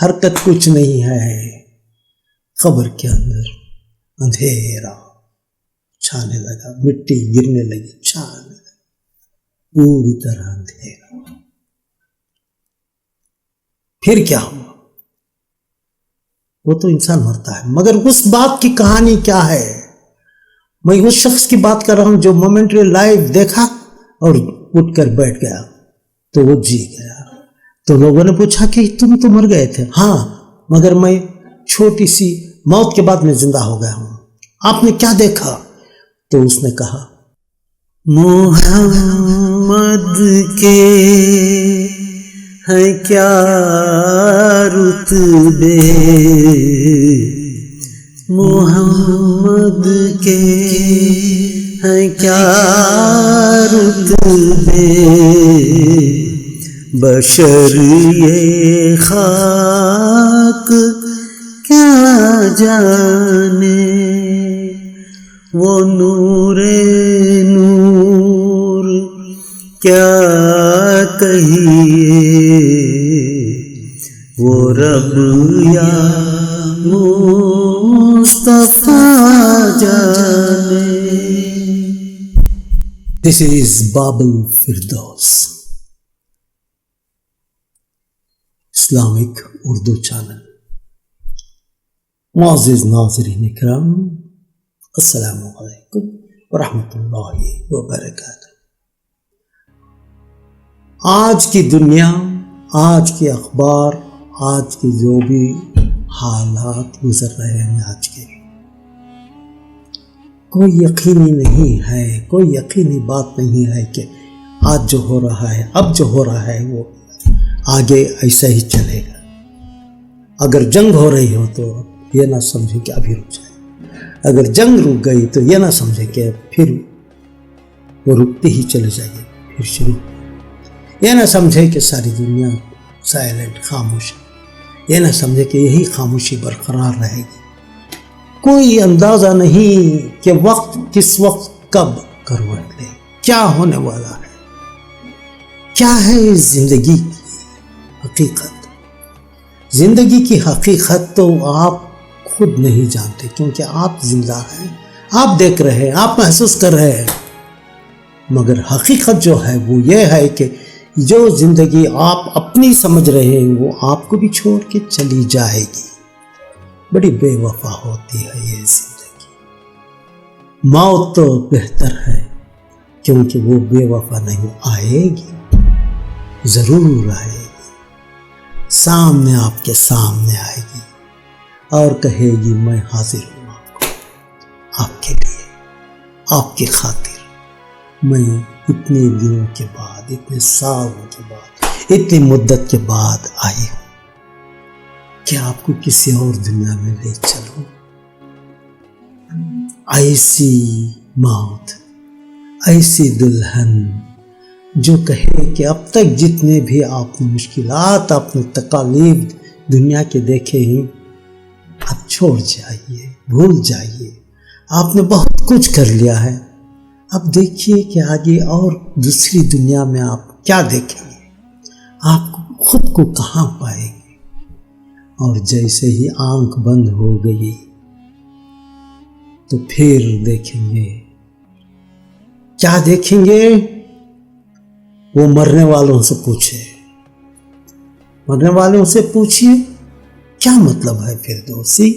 حرکت کچھ نہیں ہے، قبر کے اندر اندھیرا چھانے لگا، مٹی گرنے لگی، چھانے لگی، پوری طرح اندھیرا۔ پھر کیا ہوا؟ وہ تو انسان مرتا ہے، مگر اس بات کی کہانی کیا ہے؟ میں اس شخص کی بات کر رہا ہوں جو مومنٹری لائف دیکھا اور اٹھ کر بیٹھ گیا تو وہ جی گیا۔ تو لوگوں نے پوچھا کہ تم تو مر گئے تھے۔ ہاں، مگر میں چھوٹی سی موت کے بعد میں زندہ ہو گیا ہوں۔ آپ نے کیا دیکھا؟ تو اس نے کہا محمد کے ہیں کیا رتبے، محمد کے ہیں کیا رتبے، بشر یہ خاک کیا جانے، وہ نور نور کیا کہیے، وہ رب یا مصطفیٰ جانے۔ This is Babel Firdaus Islamic Urdu channel. معزز ناظرین اکرام، السلام علیکم ورحمۃ اللہ وبرکاتہ۔ آج کی دنیا، آج کے اخبار، آج کے جو بھی حالات گزر رہے ہیں، آج کے کوئی یقینی نہیں ہے، کوئی یقینی بات نہیں ہے کہ آج جو ہو رہا ہے، اب جو ہو رہا ہے وہ آگے ایسا ہی چلے گا۔ اگر جنگ ہو رہی ہو تو یہ نہ سمجھے کہ ابھی رک جائے، اگر جنگ رک گئی تو یہ نہ سمجھے کہ پھر وہ رکتے ہی چلے جائے گی، پھر شروع۔ یہ نہ سمجھے کہ ساری دنیا سائلنٹ، خاموش، یہ نہ سمجھے کہ یہی خاموشی برقرار رہے گی۔ کوئی اندازہ نہیں کہ وقت کس وقت کب کروٹ لے، کیا ہونے والا ہے، کیا ہے اس زندگی کی حقیقت۔ زندگی کی حقیقت تو آپ خود نہیں جانتے، کیونکہ آپ زندہ ہیں، آپ دیکھ رہے ہیں، آپ محسوس کر رہے ہیں، مگر حقیقت جو ہے وہ یہ ہے کہ جو زندگی آپ اپنی سمجھ رہے ہیں وہ آپ کو بھی چھوڑ کے چلی جائے گی۔ بڑی بے وفا ہوتی ہے یہ زندگی۔ موت تو بہتر ہے، کیونکہ وہ بے وفا نہیں، آئے گی، ضرور آئے گی، سامنے آپ کے سامنے آئے گی اور کہے گی میں حاضر ہوں آپ کے لیے، آپ کی خاطر۔ میں اتنے دنوں کے بعد، اتنے سالوں کے بعد، اتنی مدت کے بعد آئی ہوں کہ آپ کو کسی اور دنیا میں لے چلوں۔ ایسی موت، ایسی دلہن جو کہے کہ اب تک جتنے بھی آپ نے مشکلات، آپ نے تکالیف دنیا کے دیکھے ہیں، اب چھوڑ جائیے، بھول جائیے، آپ نے بہت کچھ کر لیا ہے، اب دیکھیے کہ آگے اور دوسری دنیا میں آپ کیا دیکھیں گے، آپ خود کو کہاں پائیں گے۔ اور جیسے ہی آنکھ بند ہو گئی تو پھر دیکھیں گے، کیا دیکھیں گے؟ وہ مرنے والوں سے پوچھے، مرنے والوں سے پوچھیے کیا مطلب ہے فردوسی۔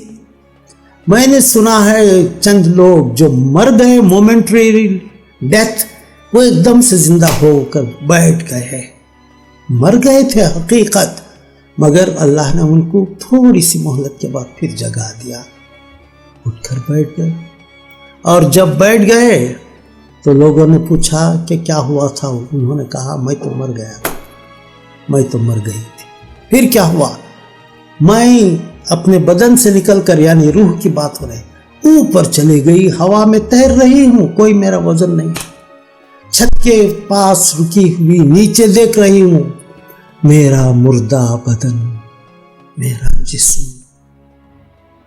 میں نے سنا ہے چند لوگ جو مر گئے مومنٹری ڈیتھ، وہ ایک دم سے زندہ ہو کر بیٹھ گئے، مر گئے تھے حقیقت، مگر اللہ نے ان کو تھوڑی سی مہلت کے بعد پھر جگا دیا، اٹھ کر بیٹھ گئے۔ اور جب بیٹھ گئے تو لوگوں نے پوچھا کہ کیا ہوا تھا، انہوں نے کہا میں تو مر گیا، میں تو مر گئی تھی۔ پھر کیا ہوا؟ میں اپنے بدن سے نکل کر، یعنی روح کی بات ہو رہی، اوپر چلی گئی، ہوا میں تیر رہی ہوں، کوئی میرا وزن نہیں، چھت کے پاس رکی ہوئی نیچے دیکھ رہی ہوں، میرا مردہ بدن، میرا جسم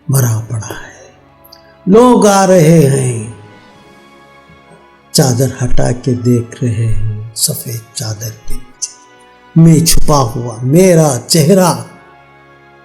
مرا پڑا ہے۔ لوگ آ رہے ہیں، چادر ہٹا کے دیکھ رہے ہیں، سفید چادر کے نیچے میں چھپا ہوا میرا چہرہ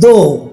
2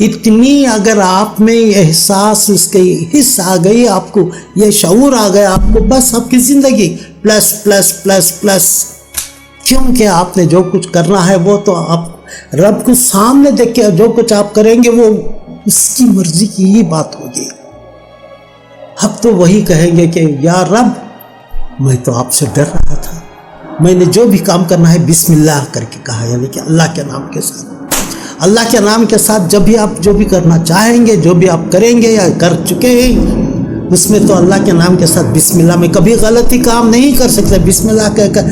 اتنی اگر آپ میں احساس اس کے حص آ گئی، آپ کو یہ شعور آ گیا، آپ کو بس آپ کی زندگی پلس پلس پلس پلس، کیونکہ آپ نے جو کچھ کرنا ہے وہ تو آپ رب کو سامنے دیکھ کے جو کچھ آپ کریں گے وہ اس کی مرضی کی ہی بات ہوگی۔ اب تو وہی کہیں گے کہ یا رب میں تو آپ سے ڈر رہا تھا، میں نے جو بھی کام کرنا ہے بسم اللہ کر کے کہا، یعنی کہ اللہ کے نام کے ساتھ، اللہ کے نام کے ساتھ جب بھی آپ جو بھی کرنا چاہیں گے، جو بھی آپ کریں گے یا کر چکے ہیں، اس میں تو اللہ کے نام کے ساتھ بسم اللہ میں کبھی غلطی کام نہیں کر سکتے۔ بسم اللہ کہہ کر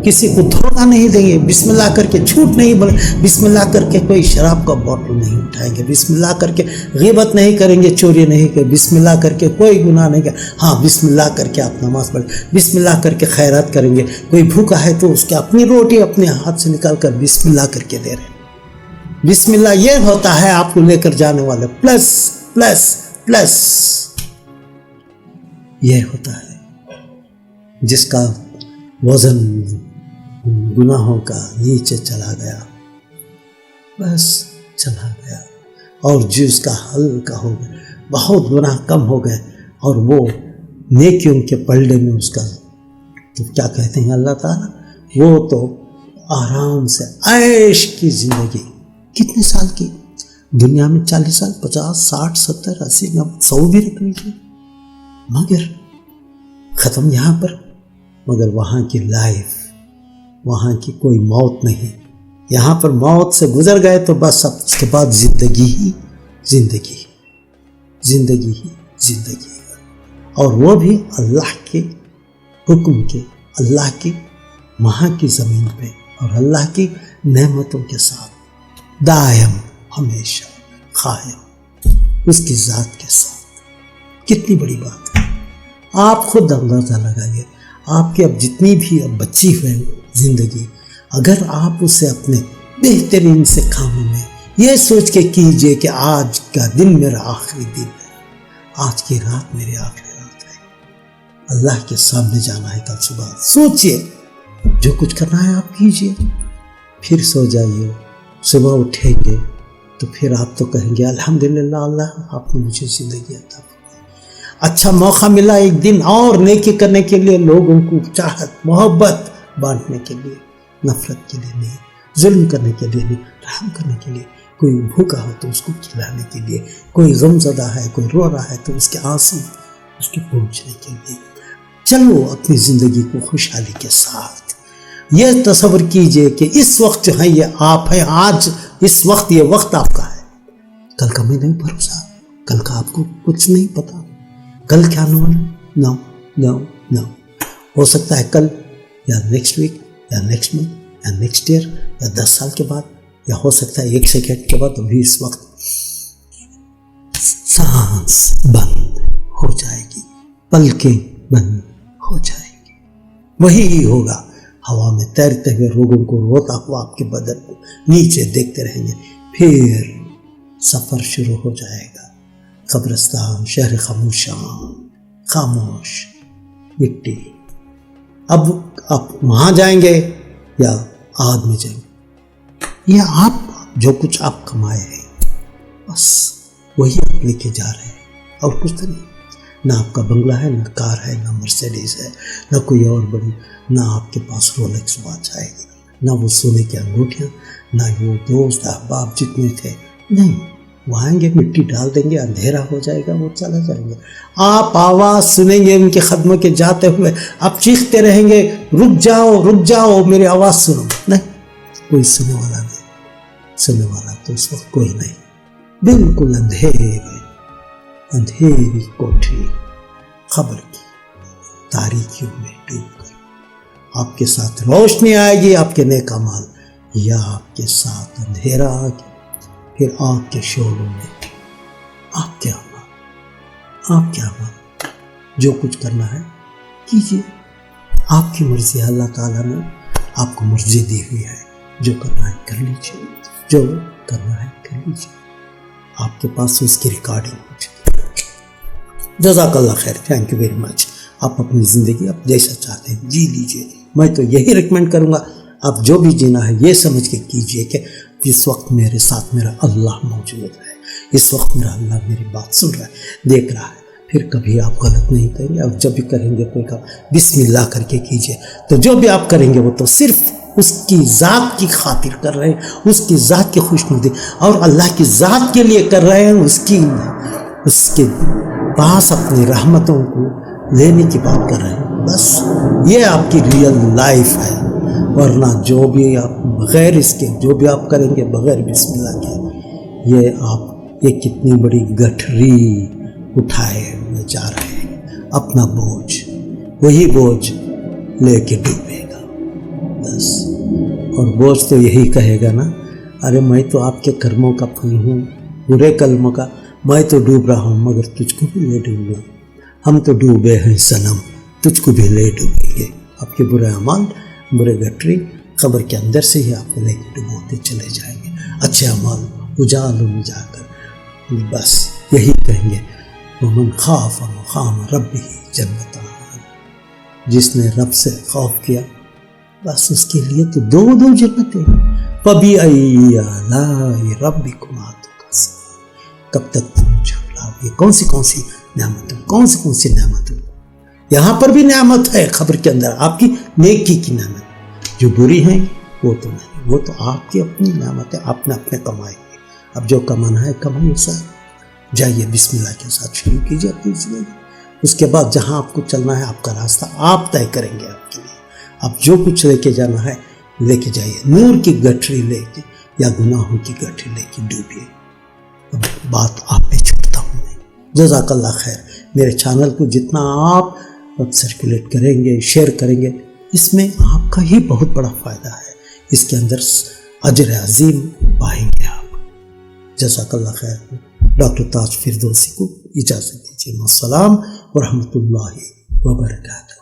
کسی کو دھوکہ نہیں دیں گے، بسم اللہ کر کے جھوٹ نہیں بولیں، بسم اللہ کر کے کوئی شراب کا بوتل نہیں اٹھائیں گے، بسم اللہ کر کے غیبت نہیں کریں گے، چوری نہیں کریں، بسم اللہ کر کے کوئی گناہ نہیں کریں، ہاں بسم اللہ کر کے آپ نماز پڑھیں، بسم اللہ کر کے خیرات کریں گے، کوئی بھوکا ہے تو اس کے اپنی روٹی اپنے ہاتھ سے نکال کر بسم اللہ کر کے دے رہے ہیں۔ بسم اللہ یہ ہوتا ہے آپ کو لے کر جانے والے پلس پلس پلس، یہ ہوتا ہے جس کا وزن گناہوں کا نیچے چلا گیا، بس چلا گیا، اور جس کا ہلکا ہو گیا، بہت گناہ کم ہو گئے، اور وہ نیکیوں کے پلڑے میں اس کا تو کیا کہتے ہیں اللہ تعالیٰ، وہ تو آرام سے عیش کی زندگی، کتنے سال کی دنیا میں، 40 سال 50 60 70 80 90 100 بھی رکھ لیجیے، مگر ختم یہاں پر، مگر وہاں کی لائف، وہاں کی کوئی موت نہیں، یہاں پر موت سے گزر گئے تو بس اب اس کے بعد زندگی ہی زندگی، زندگی ہی زندگی، اور وہ بھی اللہ کے حکم کے، اللہ کی وہاں کی زمین پہ، اور اللہ کی نعمتوں کے ساتھ دائم ہمیشہ قائم اس کی ذات کے ساتھ۔ کتنی بڑی بات ہے، آپ خود اندازہ لگائیے، آپ کی اب جتنی بھی اب بچی ہوئے زندگی، اگر آپ اسے اپنے بہترین سے کاموں میں یہ سوچ کے کیجئے کہ آج کا دن میرا آخری دن ہے، آج کی رات میری آخری رات ہے، اللہ کے سامنے جانا ہے کل صبح، سوچئے جو کچھ کرنا ہے آپ کیجئے، پھر سو جائیے، صبح اٹھیں گے تو پھر آپ تو کہیں گے الحمدللہ اللہ آپ نے مجھے زندگی عطا فرمائی، اچھا موقع ملا ایک دن اور نیکی کرنے کے لیے، لوگوں کو چاہت محبت بانٹنے کے لیے، نفرت کے لیے نہیں، ظلم کرنے کے لیے نہیں، رحم کرنے کے لیے، کوئی بھوکا ہو تو اس کو کھلانے کے لیے، کوئی غم زدہ ہے، کوئی رو رہا ہے تو اس کے آنسو اس کے پہنچنے کے لیے، چلو اپنی زندگی کو خوشحالی کے ساتھ، یہ تصور کیجئے کہ اس وقت جو ہے یہ آپ ہیں، آج اس وقت یہ وقت آپ کا ہے، کل کا میں نہیں بھروسہ، کل کا آپ کو کچھ نہیں پتا، کل کیا نو ہو سکتا ہے کل یا نیکسٹ ویک یا نیکسٹ منتھ یا نیکسٹ ایئر یا 10 سال کے بعد، یا ہو سکتا ہے 1 سیکنڈ کے بعد، ابھی اس وقت سانس بند ہو جائے گی، پلکیں بند ہو جائیں گی، وہی ہوگا، ہوا میں تیرتے ہوئے لوگوں کو روتا ہوا آپ کے بدن کو نیچے دیکھتے رہیں گے، پھر سفر شروع ہو جائے گا، قبرستان، شہر خاموشان، خاموش مٹی، اب آپ وہاں جائیں گے یا آگ میں جائیں گے، یہ آپ جو کچھ آپ کمائے ہیں بس وہی آپ لے کے جا رہے ہیں، اور کچھ تو نہیں، نہ آپ کا بنگلہ ہے، نہ کار ہے، نہ مرسیڈیز ہے، نہ کوئی اور بڑی، نہ آپ کے پاس رولکس واچ آئے گی، نہ وہ سونے کی انگوٹھیاں، نہ وہ دوست احباب جتنے تھے، نہیں، وہ آئیں گے، مٹی ڈال دیں گے، اندھیرا ہو جائے گا، وہ چلا جائیں گے، آپ آواز سنیں گے ان کے قدموں کے جاتے ہوئے، آپ چیختے رہیں گے رک جاؤ رک جاؤ میری آواز سنو، نہیں، کوئی سننے والا نہیں، سننے والا تو اس وقت کوئی نہیں، بالکل اندھیری کوٹھی قبر کی تاریکیوں میں ڈوب کر، آپ کے ساتھ روشنی آئے گی آپ کے نیک اعمال، یا آپ کے ساتھ اندھیرا آ گیا، پھر آگ کے شعلوں میں آپ کیا عمل، جو کچھ کرنا ہے کیجیے، آپ کی مرضی ہے، اللہ تعالیٰ نے آپ کو مرضی دی ہوئی ہے، جو کرنا ہے کر لیجیے، جو کرنا ہے کر لیجیے، آپ کے پاس اس کی ریکارڈنگ ہو جائے۔ جزاک اللہ خیر، تھینک یو ویری مچ، آپ اپنی زندگی آپ جیسا چاہتے ہیں جی لیجیے، میں تو یہی ریکمینڈ کروں گا، آپ جو بھی جینا ہے یہ سمجھ کے کیجیے کہ اس وقت میرے ساتھ میرا اللہ موجود ہے، اس وقت میرا اللہ میری بات سن رہا ہے، دیکھ رہا ہے. پھر کبھی آپ غلط نہیں کریں گے. اور جب بھی کریں گے کوئی کام بسم اللہ کر کے کیجیے. تو جو بھی آپ کریں گے وہ تو صرف اس کی ذات کی خاطر کر رہے ہیں، اس کی ذات کی خوشنودی اور اللہ کی ذات کے لیے کر رہے ہیں، اس کے پاس اپنی رحمتوں کو لینے کی بات کر رہے ہیں. بس یہ آپ کی ریئل لائف ہے. ورنہ جو بھی آپ بغیر اس کے جو بھی آپ کریں گے بغیر بسم اللہ کے، یہ کتنی بڑی گٹھری اٹھائے ہوئے جا رہے ہیں. اپنا بوجھ، وہی بوجھ لے کے ڈوبے گا بس. اور بوجھ تو یہی کہے گا نا، ارے میں تو آپ کے کرموں کا پھل ہوں، برے کلموں کا، میں تو ڈوب رہا ہوں مگر تجھ کو بھی لے ڈوبوں گا. ہم تو ڈوبے ہیں صنم، تجھ کو بھی لے ڈوبیں گے. آپ کے برے اعمال، برے گٹری قبر کے اندر سے ہی آپ کو لے کے ڈبوتے چلے جائیں گے. اچھے اعمال اجالوں میں جا کر بس یہی کہیں گے، وَمَنْ خَافَ مَقَامَ رَبِّهِ جَنَّتَانِ. جس نے رب سے خوف کیا بس اس کے لیے تو دو جنتیں. فَبِأَيِّ آلَاءِ رَبِّكُمَا تُكَذِّبَانِ. کب تک تم جھٹلاؤ گے؟ کون سی نعمتوں. یہاں پر بھی نعمت ہے قبر کے اندر، آپ کی نیکی کی نعمت. جو بری ہیں وہ تو نہیں، وہ تو آپ کی اپنی نعمت ہے، آپ نے اپنے کمائے. اب جو کمانا ہے کمائیے ساتھ، جائیے بسم اللہ کے ساتھ شروع کیجیے اپنی زندگی. اس کے بعد جہاں آپ کو چلنا ہے آپ کا راستہ آپ طے کریں گے. آپ کے لیے آپ جو کچھ لے کے جانا ہے لے کے جائیے. نور کی گٹھری لے کے یا گناہوں کی گٹھری لے کے ڈوبیے. اب بات آپ پہ چھوڑتا ہوں میں. جزاک اللہ خیر. میرے چینل کو جتنا آپ سرکولیٹ کریں گے، شیئر کریں گے، اس میں آپ کا ہی بہت بڑا فائدہ ہے. اس کے اندر اجر عظیم پائیں گے آپ. جزاک اللہ خیر. ڈاکٹر تاج فردوسی کو اجازت دیجیے. السلام ورحمۃ اللہ وبرکاتہ.